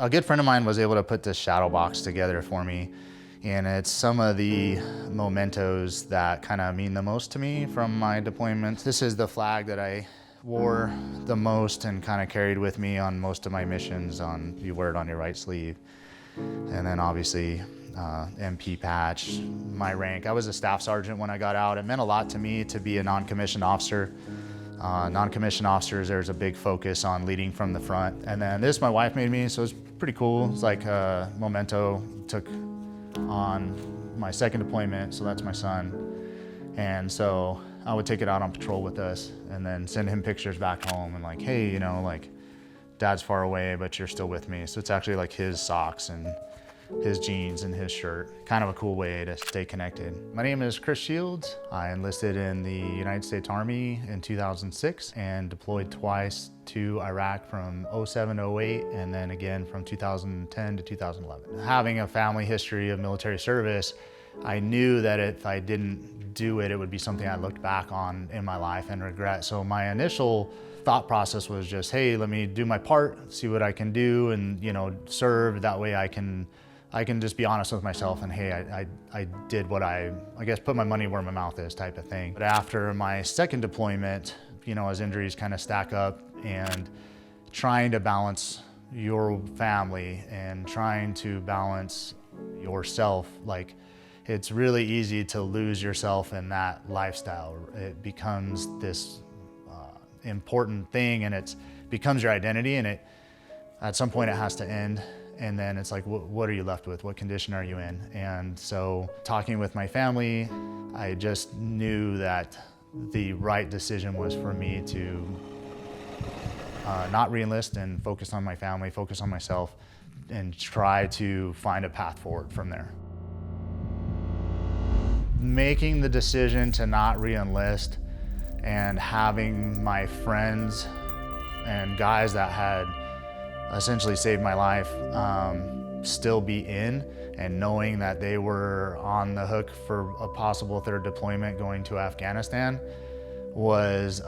A good friend of mine was able to put this shadow box together for me, and it's some of the mementos that kind of mean the most to me from my deployments. This is the flag that I wore the most and kind of carried with me on most of my missions. You wear it on your right sleeve. And then obviously MP patch, my rank. I was a staff sergeant when I got out. It meant a lot to me to be a non-commissioned officer. Non-commissioned officers, there's a big focus on leading from the front. And then this my wife made me, so it's pretty cool. It's like a memento. Took on my second deployment, so that's my son. And so I would take it out on patrol with us and then send him pictures back home and like, hey, you know, like Dad's far away, but you're still with me. So it's actually like his socks and his jeans and his shirt. Kind of a cool way to stay connected. My name is Chris Shields. I enlisted in the United States Army in 2006 and deployed twice to Iraq from 07 to 08 and then again from 2010 to 2011. Having a family history of military service, I knew that if I didn't do it, it would be something I looked back on in my life and regret. So my initial thought process was just, hey, let me do my part, see what I can do and, you know, serve. That way I can just be honest with myself and, hey, I did what I guess put my money where my mouth is type of thing. But after my second deployment, you know, as injuries kind of stack up and trying to balance your family and trying to balance yourself, like it's really easy to lose yourself in that lifestyle. It becomes this important thing and it becomes your identity, and at some point it has to end. And then it's like, what are you left with? What condition are you in? And so talking with my family, I just knew that the right decision was for me to not re-enlist and focus on my family, focus on myself, and try to find a path forward from there. Making the decision to not re-enlist and having my friends and guys that had essentially saved my life still be in, and knowing that they were on the hook for a possible third deployment going to Afghanistan was,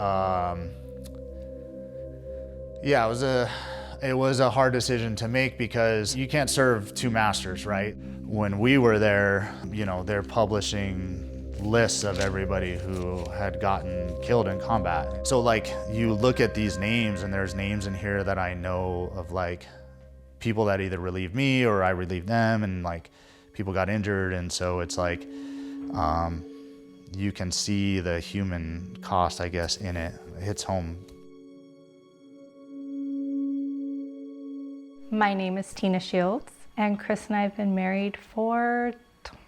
it was a hard decision to make, because you can't serve two masters, right? When we were there, you know, they're publishing lists of everybody who had gotten killed in combat. So like you look at these names and there's names in here that I know of, like people that either relieved me or I relieved them, and like people got injured. And so it's like, you can see the human cost, I guess, in it. It hits home. My name is Tina Shields, and Chris and I have been married for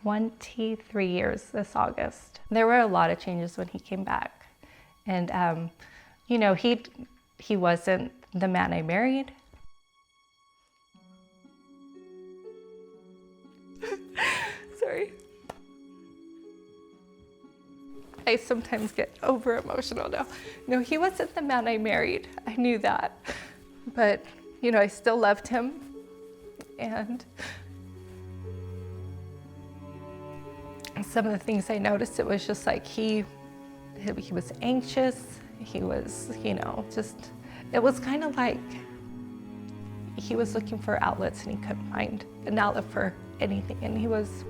23 years this August. There were a lot of changes when he came back. And, you know, he wasn't the man I married. Sorry. I sometimes get over emotional now. No, he wasn't the man I married. I knew that. But, you know, I still loved him. And some of the things I noticed, it was just like he was anxious. He was, you know, just, it was kind of like he was looking for outlets and he couldn't find an outlet for anything. And he was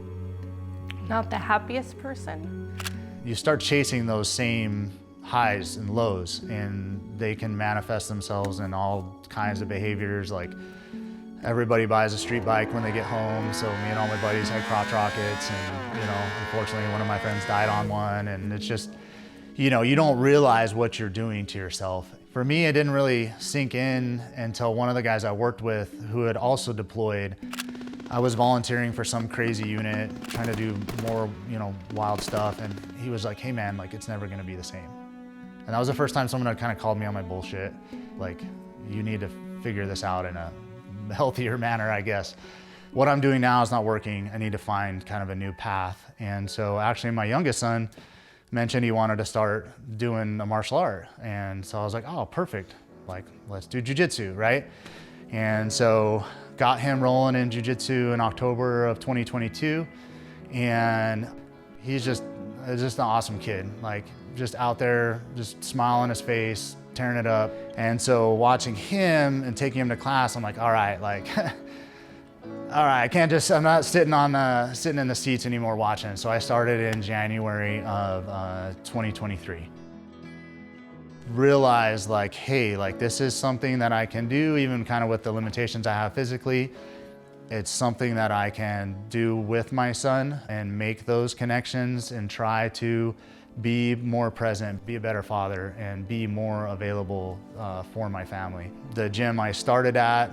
not the happiest person. You start chasing those same highs and lows, and they can manifest themselves in all kinds of behaviors. Like everybody buys a street bike when they get home, so me and all my buddies had crotch rockets, and you know, unfortunately one of my friends died on one, and it's just, you know, you don't realize what you're doing to yourself. For me, it didn't really sink in until one of the guys I worked with who had also deployed. I was volunteering for some crazy unit, trying to do more, you know, wild stuff, and he was like, hey man, like it's never gonna be the same. And that was the first time someone had kind of called me on my bullshit. Like, you need to figure this out in a healthier manner, I guess. What I'm doing now is not working. I need to find kind of a new path. And so actually my youngest son mentioned he wanted to start doing a martial art. And so I was like, oh, perfect. Like, let's do Jiu-Jitsu, right? And so got him rolling in Jiu-Jitsu in October of 2022. And he's just an awesome kid. Like, just out there, just smile on his face, tearing it up. And so watching him and taking him to class, I'm like, all right, like, all right, I'm not sitting in the seats anymore watching. So I started in January of 2023. Realized like, hey, like this is something that I can do, even kind of with the limitations I have physically. It's something that I can do with my son and make those connections and try to be more present, be a better father, and be more available for my family. The gym I started at,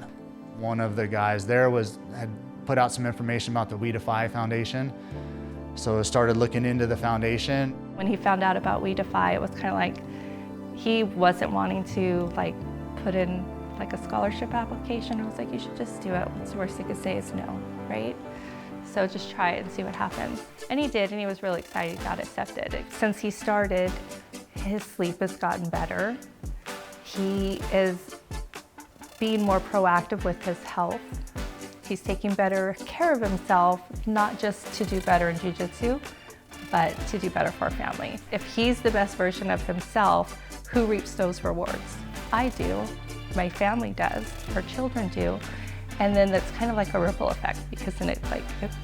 one of the guys there had put out some information about the Defy Foundation. So I started looking into the foundation. When he found out about Defy, it was kind of like, he wasn't wanting to like put in like a scholarship application. I was like, you should just do it. What's the worst he could say is no, right? So just try it and see what happens. And he did, and he was really excited he got accepted. Since he started, his sleep has gotten better. He is being more proactive with his health. He's taking better care of himself, not just to do better in Jiu-Jitsu, but to do better for our family. If he's the best version of himself, who reaps those rewards? I do, my family does, our children do, and then that's kind of like a ripple effect, because then it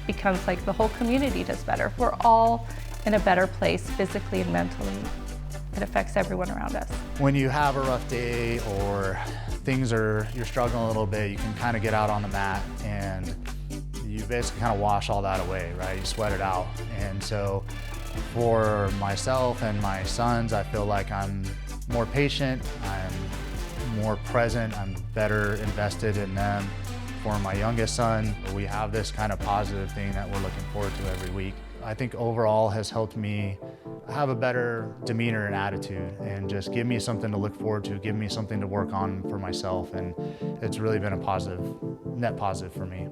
becomes like the whole community does better. We're all in a better place physically and mentally. It affects everyone around us. When you have a rough day or you're struggling a little bit, you can kind of get out on the mat and you basically kind of wash all that away, right? You sweat it out. And so for myself and my sons, I feel like I'm more patient, I'm more present, I'm better invested in them. For my youngest son, we have this kind of positive thing that we're looking forward to every week. I think overall has helped me have a better demeanor and attitude and just give me something to look forward to, give me something to work on for myself. And it's really been a positive, net positive for me.